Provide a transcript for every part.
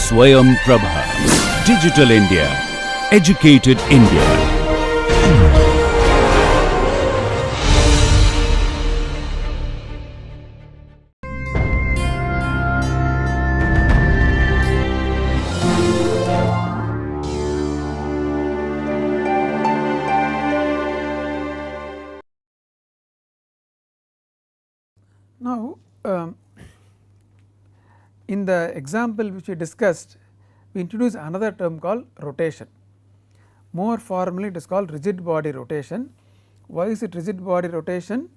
Swayam Prabha. Digital India. Educated India. Now, in the example which we discussed, we introduce another term called rotation. More formally, it is called rigid body rotation. Why is it rigid body rotation?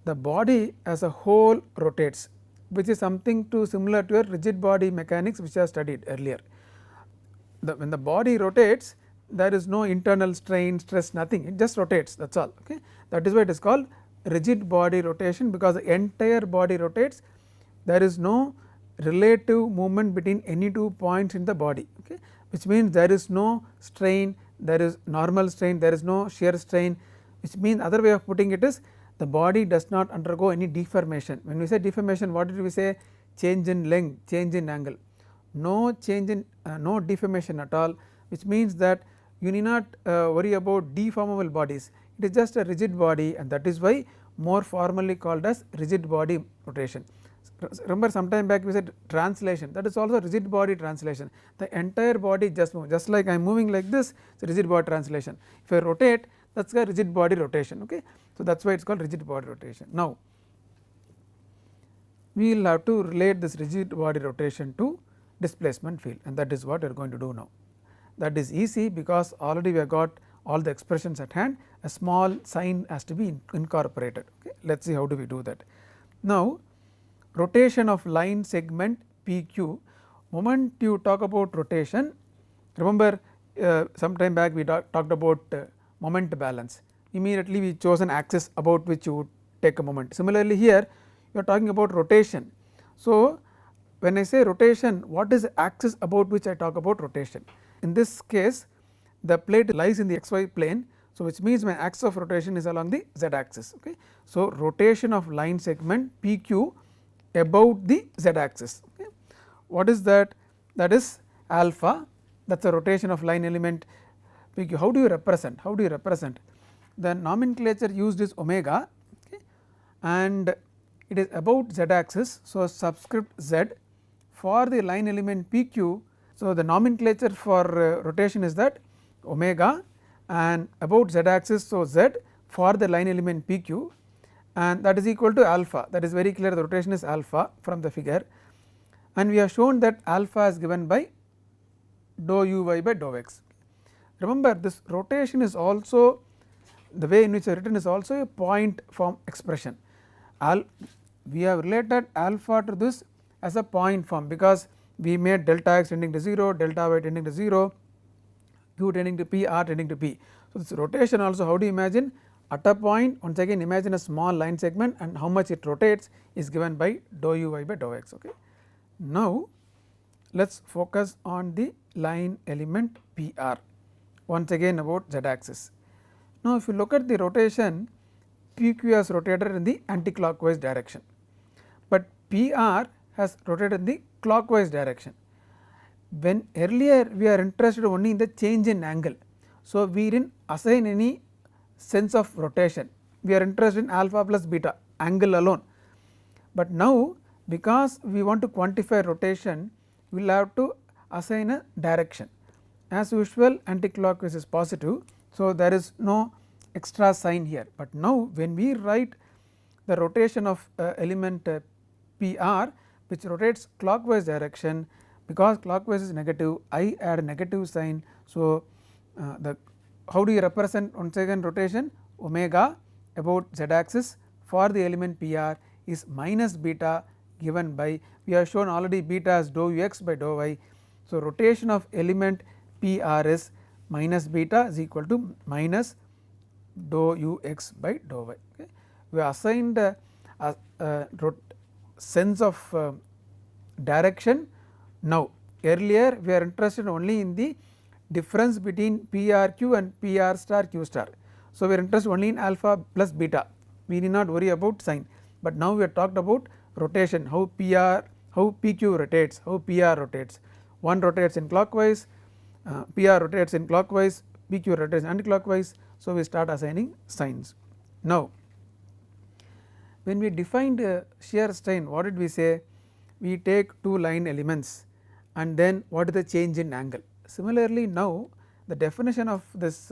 The body as a whole rotates, which is something similar to your rigid body mechanics which I have studied earlier. When the body rotates, there is no internal strain, stress, nothing, it just rotates, that is all. Okay? That is why it is called rigid body rotation, because the entire body rotates, there is no relative movement between any two points in the body, okay? Which means there is no strain, there is normal strain, there is no shear strain, which means other way of putting it is the body does not undergo any deformation. When we say deformation, what did we say? Change in length, change in angle, no change in no deformation at all, which means that you need not worry about deformable bodies. It is just a rigid body, and that is why more formally called as rigid body rotation. Remember, some time back we said translation, that is also rigid body translation. The entire body just moves, just like I am moving like this, it is rigid body translation. If I rotate, that is a rigid body rotation. Okay? So, that is why it is called rigid body rotation. Now, we will have to relate this rigid body rotation to displacement field, and that is what we are going to do now. That is easy, because already we have got all the expressions at hand, a small sign has to be incorporated. Okay? Let us see how do we do that. Now, rotation of line segment PQ, moment you talk about rotation, remember some time back we talked about moment balance, immediately we chose an axis about which you would take a moment. Similarly, here you are talking about rotation. So, when I say rotation, what is the axis about which I talk about rotation? In this case, the plate lies in the xy plane, so which means my axis of rotation is along the z axis. Okay? So, rotation of line segment PQ about the z axis. Okay? What is that? That is alpha, that is the rotation of line element PQ. How do you represent? How do you represent? The nomenclature used is omega, okay? And it is about z axis. So, subscript z for the line element PQ. So, the nomenclature for rotation is that omega and about z axis. So, z for the line element PQ, and that is equal to alpha, that is very clear, the rotation is alpha from the figure, and we have shown that alpha is given by dou uy by dou x. Remember, this rotation is also, the way in which I written is also a point form expression. We have related alpha to this as a point form, because we made delta x tending to 0, delta y tending to 0, q tending to p, r tending to p. So, this rotation also, how do you imagine? At a point, once again imagine a small line segment, and how much it rotates is given by dou uy by dou x. Okay. Now, let us focus on the line element PR, once again about z axis. Now, if you look at the rotation, PQ has rotated in the anticlockwise direction, but PR has rotated in the clockwise direction. When earlier we are interested only in the change in angle, so we did not assign any sense of rotation, we are interested in alpha plus beta, angle alone. But now, because we want to quantify rotation, we will have to assign a direction. As usual, anticlockwise is positive, so there is no extra sign here. But now, when we write the rotation of element PR, which rotates clockwise direction, because clockwise is negative, I add a negative sign. So, how do you represent once again rotation? Omega about z axis for the element PR is minus beta given by, we have shown already beta as dou ux by dou y. So, rotation of element PR is minus beta is equal to minus dou ux by dou y. Okay. We assigned a sense of direction. Now, earlier we are interested only in the difference between PRQ and PR star Q star. So, we are interested only in alpha plus beta, we need not worry about sign, but now we have talked about rotation, how PQ rotates, how PR rotates. one rotates in clockwise, PR rotates in clockwise, PQ rotates anticlockwise. So, we start assigning signs. Now, when we defined shear strain, what did we say? We take two line elements and then what is the change in angle. Similarly, now the definition of this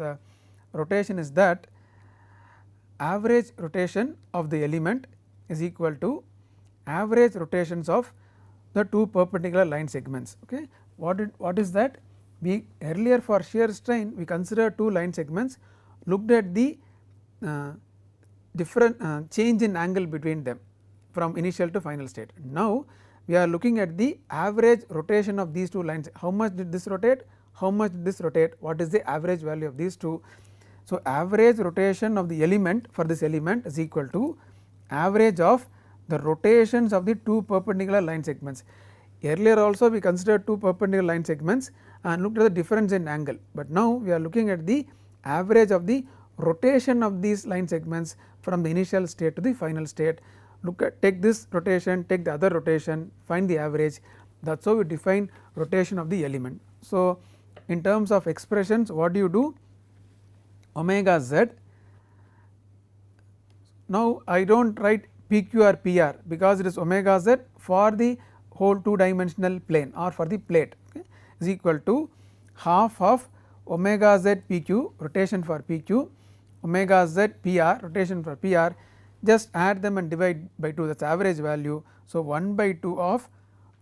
rotation is that average rotation of the element is equal to average rotations of the two perpendicular line segments. Okay. What is that? We earlier for shear strain we considered two line segments, looked at the different change in angle between them from initial to final state. Now, we are looking at the average rotation of these two lines. How much did this rotate? How much did this rotate? What is the average value of these two? So, average rotation of the element for this element is equal to average of the rotations of the two perpendicular line segments. Earlier also we considered two perpendicular line segments and looked at the difference in angle, but now we are looking at the average of the rotation of these line segments from the initial state to the final state. Look at, take this rotation, take the other rotation, find the average. That is how we define rotation of the element. So, in terms of expressions, what do you do? Omega z. Now, I do not write PQ or PR because it is omega z for the whole two dimensional plane or for the plate, okay, is equal to half of omega z PQ rotation for PQ, omega z PR rotation for PR, just add them and divide by 2, that is average value. So, 1 by 2 of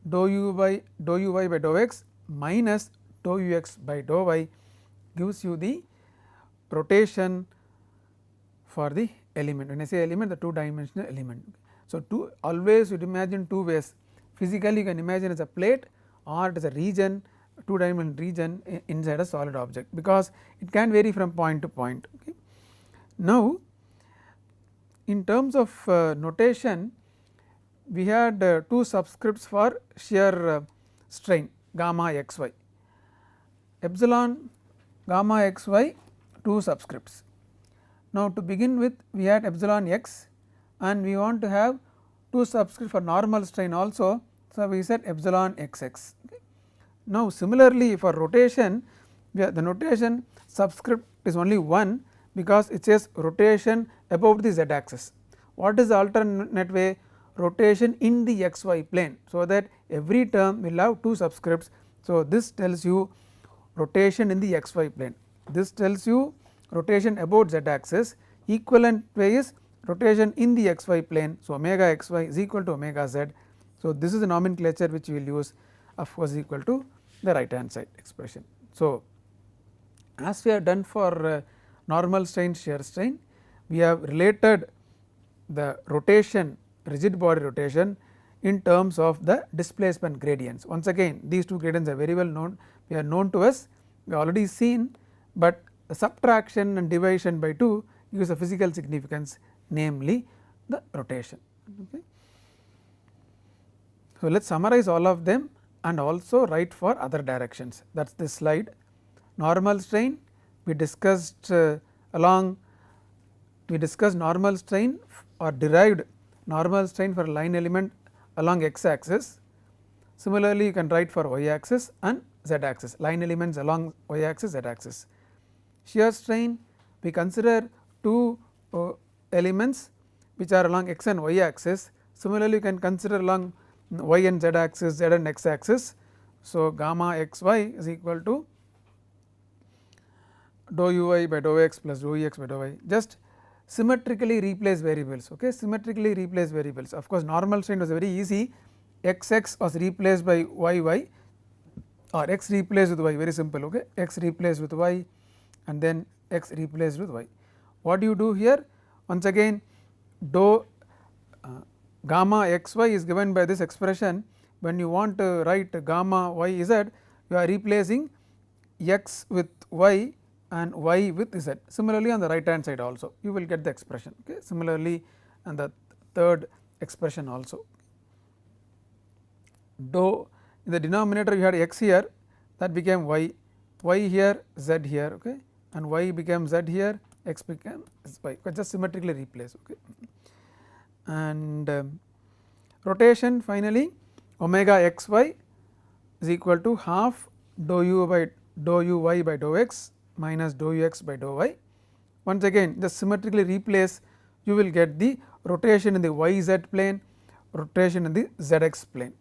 dou u by dou x minus dou ux by dou y gives you the rotation for the element. When I say element, the two dimensional element. So, always you imagine two ways. Physically you can imagine as a plate or it is a region, two dimensional region inside a solid object, because it can vary from point to point. Okay. Now, in terms of notation, we had two subscripts for shear strain gamma xy, epsilon gamma xy, two subscripts. Now, to begin with we had epsilon x and we want to have two subscripts for normal strain also. So, we said epsilon xx. Okay. Now, similarly for rotation, the notation subscript is only 1 because it says rotation about the z axis. What is the alternate way? Rotation in the xy plane. So, that every term will have two subscripts. So, this tells you rotation in the xy plane, this tells you rotation about z axis, equivalent way is rotation in the xy plane. So, omega xy is equal to omega z. So, this is the nomenclature which we will use, of course equal to the right hand side expression. So, as we have done for normal strain, shear strain, we have related the rotation, rigid body rotation in terms of the displacement gradients. Once again these two gradients are very well known, they are known to us, we have already seen, but subtraction and division by 2 gives a physical significance, namely the rotation. Okay. So, let us summarize all of them and also write for other directions, that is this slide. Normal strain we discussed normal strain or derived normal strain for a line element along x axis. Similarly, you can write for y axis and z axis, line elements along y axis, z axis. Shear strain we consider two elements which are along x and y axis. Similarly, you can consider along y and z axis, z and x axis. So, gamma xy is equal to dou uy by dou x plus dou ex by dou y, just symmetrically replace variables. Okay. Symmetrically replace variables, of course normal strain was very easy, xx was replaced by yy or x replaced with y, very simple. Okay. X replaced with y and then x replaced with y. What do you do here? Once again dou gamma xy is given by this expression. When you want to write gamma yz, you are replacing x with y and y with z. Similarly, on the right hand side also you will get the expression. Okay. Similarly, and the third expression also, dou in the denominator you had x here, that became y, y here, z here, okay, and y became z here, x became y, just symmetrically replace. Okay. And rotation finally omega xy is equal to half dou u by dou uy by dou x minus dou ux by dou y. Once again just symmetrically replace, you will get the rotation in the yz plane, rotation in the zx plane.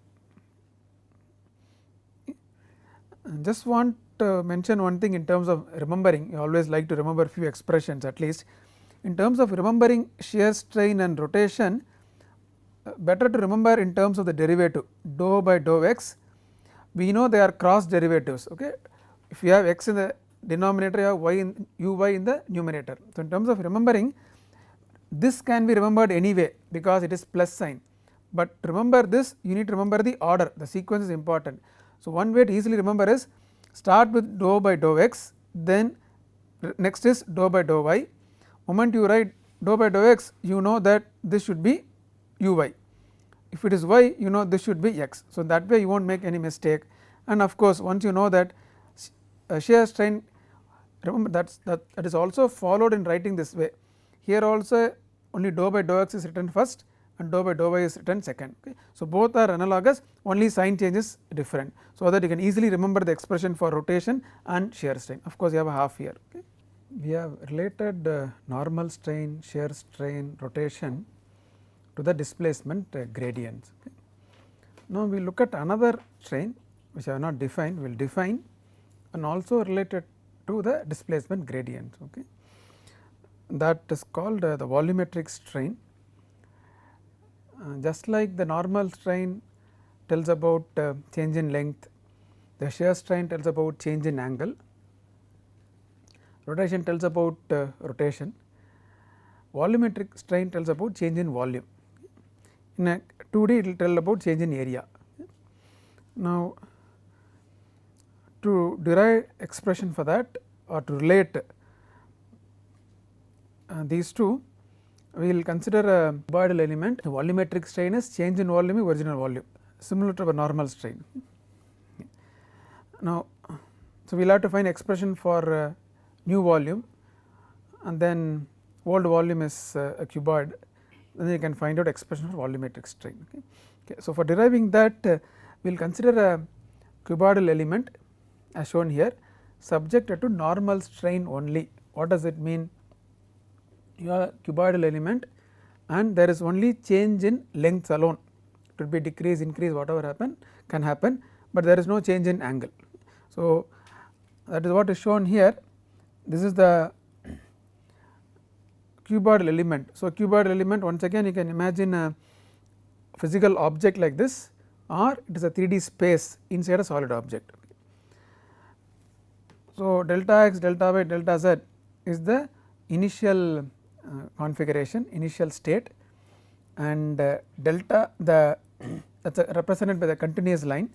Just want to mention one thing in terms of remembering, you always like to remember few expressions at least. In terms of remembering shear strain and rotation, better to remember in terms of the derivative dou by dou x. We know they are cross derivatives. Okay. If you have x in the denominator, you have y in uy in the numerator. So, in terms of remembering, this can be remembered anyway because it is plus sign, but remember this, you need to remember the order, the sequence is important. So, one way to easily remember is start with dou by dou x, then next is dou by dou y. Moment you write dou by dou x, you know that this should be uy. If it is y, you know this should be x. So, that way you will not make any mistake, and of course, once you know that shear strain, remember that is also followed in writing this way. Here also only dou by dou x is written first and dou by dou y is written second. Okay. So, both are analogous, only sign change is different, so that you can easily remember the expression for rotation and shear strain. Of course, you have a half here. Okay. We have related normal strain, shear strain, rotation to the displacement gradients. Okay. Now, we look at another strain which I have not defined, we will define, and also related to the displacement gradient. Okay. That is called the volumetric strain. Just like the normal strain tells about change in length, the shear strain tells about change in angle, rotation tells about rotation, volumetric strain tells about change in volume. In a 2D it will tell about change in area. Now, to derive expression for that or to relate these two, we will consider a cuboidal element. The volumetric strain is change in volume is original volume, similar to a normal strain. Now, so we will have to find expression for new volume, and then old volume is a cuboid, then you can find out expression for volumetric strain. Okay. Okay. So, for deriving that, we will consider a cuboidal element as shown here, subjected to normal strain only. What does it mean? You have a cuboidal element and there is only change in length alone, it will be decrease, increase, whatever can happen, but there is no change in angle. So, that is what is shown here. This is the cuboidal element. So, cuboidal element, once again you can imagine a physical object like this, or it is a 3D space inside a solid object. So, delta x, delta y, delta z is the initial configuration, initial state, and delta that is represented by the continuous line.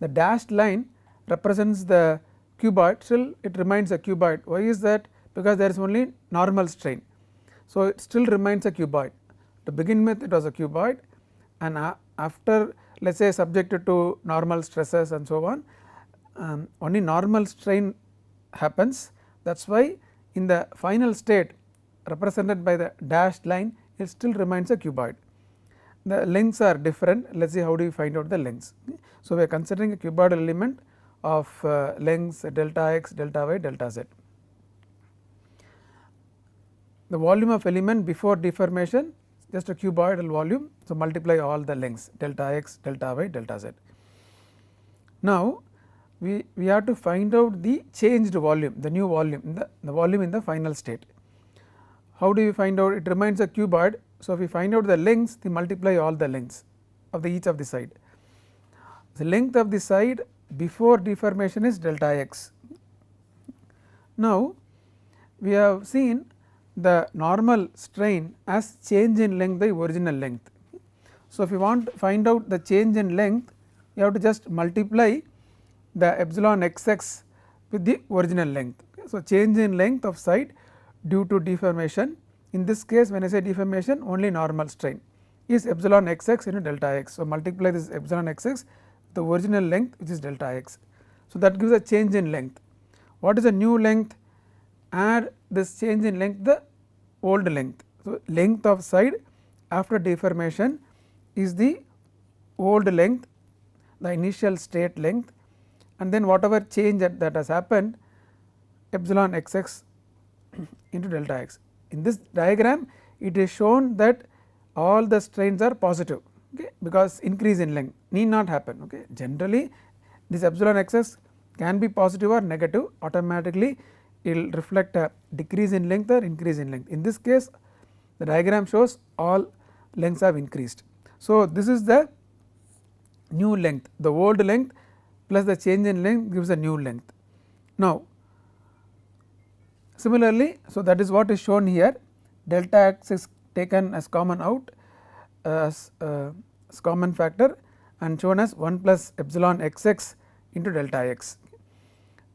The dashed line represents the cuboid, still it remains a cuboid. Why is that? Because there is only normal strain. So, it still remains a cuboid. To begin with, it was a cuboid, and after, let us say, subjected to normal stresses and so on, only normal strain happens. That is why in the final state represented by the dashed line, it still remains a cuboid. The lengths are different. Let us see how do we find out the lengths. So, we are considering a cuboidal element of lengths delta x, delta y, delta z. The volume of element before deformation, just a cuboidal volume. So, multiply all the lengths delta x, delta y, delta z. Now, we have to find out the changed volume, the new volume, the volume in the final state. How do we find out? It remains a cuboid. So, if we find out the lengths, we multiply all the lengths of each of the side. The length of the side before deformation is delta x. Now, we have seen the normal strain as change in length by original length. So, if you want to find out the change in length, you have to just multiply the epsilon xx with the original length. So, change in length of side due to deformation. In this case, when I say deformation, only normal strain is epsilon xx into delta x. So, multiply this epsilon xx the original length, which is delta x. So, that gives a change in length. What is the new length? Add this change in length the old length. So, length of side after deformation is the old length, the initial state length, and then whatever change that has happened epsilon xx into delta x. In this diagram it is shown that all the strains are positive, okay, because increase in length need not happen. Okay. Generally this epsilon xx can be positive or negative, automatically it will reflect a decrease in length or increase in length. In this case the diagram shows all lengths have increased. So, this is the new length, the old length plus the change in length gives a new length. Now, similarly, so that is what is shown here, delta x is taken as common out as common factor and shown as 1 plus epsilon xx into delta x,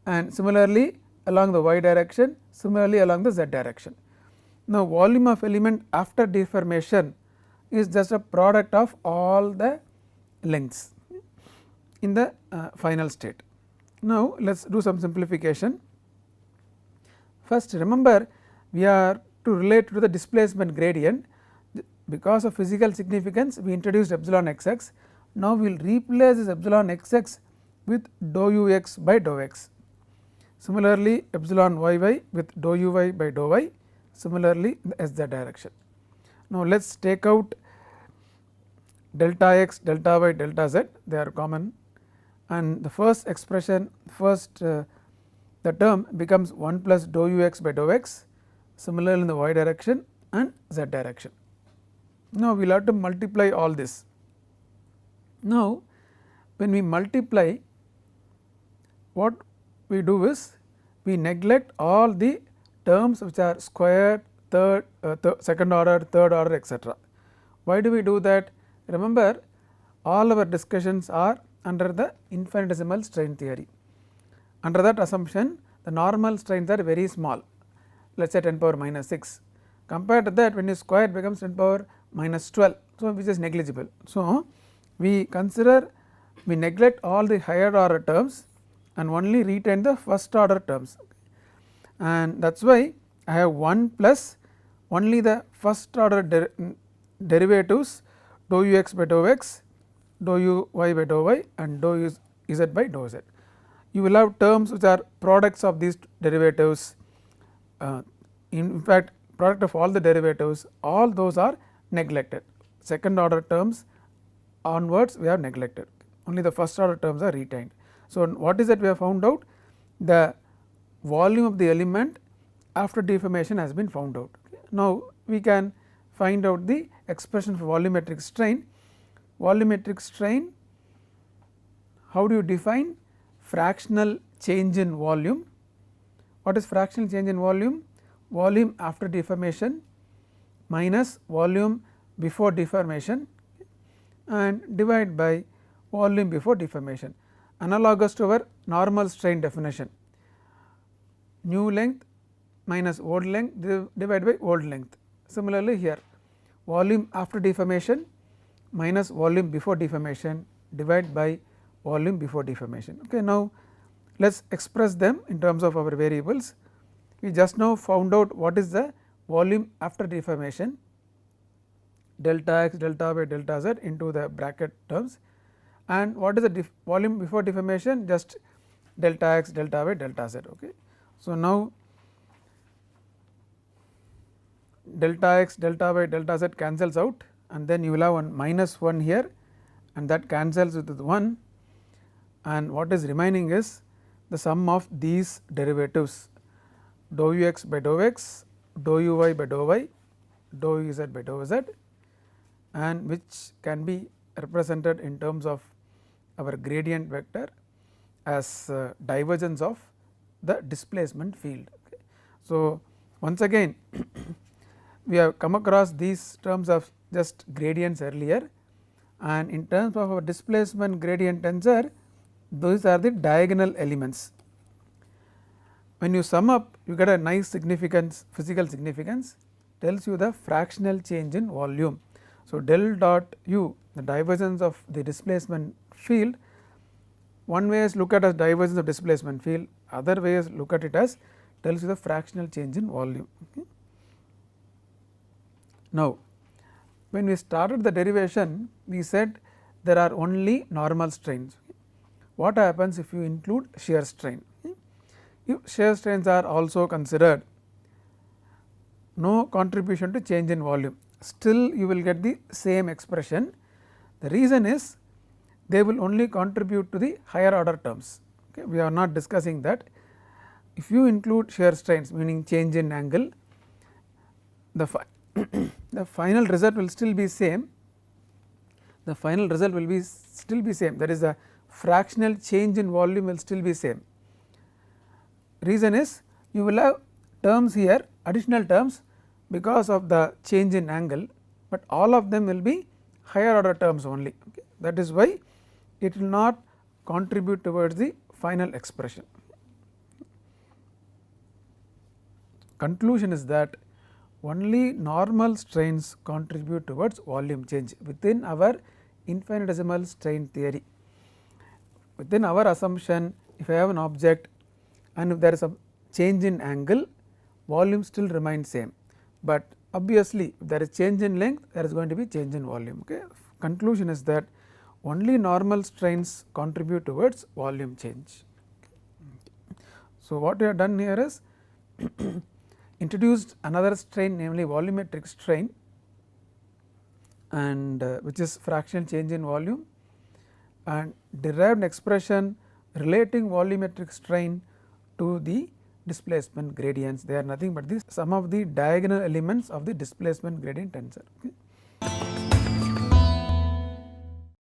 and similarly along the y direction, similarly along the z direction. Now, volume of element after deformation is just a product of all the lengths in the final state. Now, let us do some simplification. First, remember we are to relate to the displacement gradient, because of physical significance we introduced epsilon xx. Now, we will replace this epsilon xx with dou ux by dou x, similarly epsilon yy with dou uy by dou y, similarly in the sz direction. Now, let us take out delta x, delta y, delta z, they are common, and the first expression the term becomes 1 plus dou ux by dou x, similarly in the y direction and z direction. Now, we will have to multiply all this. Now, when we multiply, what we do is we neglect all the terms which are squared, third, second order, third order, etc. Why do we do that? Remember, all our discussions are under the infinitesimal strain theory. Under that assumption, the normal strains are very small, let us say 10 power minus 6. Compared to that, when you square it becomes 10 power minus 12, so which is negligible. So, we neglect all the higher order terms and only retain the first order terms, and that is why I have 1 plus only the first order derivatives dou ux by dou x, dou uy by dou y and dou z by dou z. You will have terms which are products of these derivatives, in fact product of all the derivatives, all those are neglected. Second order terms onwards we have neglected, only the first order terms are retained. So, what is that we have found out? The volume of the element after deformation has been found out. Now, we can find out the expression for volumetric strain. Volumetric strain, how do you define? Fractional change in volume. What is fractional change in volume? Volume after deformation minus volume before deformation and divide by volume before deformation, analogous to our normal strain definition, new length minus old length divided by old length. Similarly, here volume after deformation minus volume before deformation divided by volume before deformation. Okay. Now, let us express them in terms of our variables. We just now found out what is the volume after deformation, delta x, delta y, delta z into the bracket terms, and what is the volume before deformation, just delta x, delta y, delta z. Okay. So, now delta x, delta y, delta z cancels out, and then you will have one minus 1 here, and that cancels with 1, and what is remaining is the sum of these derivatives dou ux by dou x, dou uy by dou y, dou uz by dou z, and which can be represented in terms of our gradient vector as divergence of the displacement field. Okay. So, once again we have come across these terms of just gradients earlier, and in terms of our displacement gradient tensor, those are the diagonal elements. When you sum up, you get a nice significance, physical significance, tells you the fractional change in volume. So, del dot u, the divergence of the displacement field, one way is look at as divergence of displacement field, other way is look at it as tells you the fractional change in volume. Okay. Now, when we started the derivation, we said there are only normal strains. what happens if you include shear strain. If shear strains are also considered, no contribution to change in volume, still you will get the same expression. The reason is they will only contribute to the higher order terms. Okay. We are not discussing that. If you include shear strains, meaning change in angle, the the final result will still be same. The final result will be still be same, that is the fractional change in volume will still be same. Reason is you will have terms here, additional terms because of the change in angle, but all of them will be higher order terms only. Okay. That is why it will not contribute towards the final expression. Conclusion is that only normal strains contribute towards volume change within our infinitesimal strain theory. Within our assumption, if I have an object and if there is a change in angle, volume still remains same, but obviously if there is change in length, there is going to be change in volume. Okay. Conclusion is that only normal strains contribute towards volume change. So, what we have done here is introduced another strain, namely volumetric strain, and which is fractional change in volume, and derived an expression relating volumetric strain to the displacement gradients. They are nothing but the sum of the diagonal elements of the displacement gradient tensor. Okay.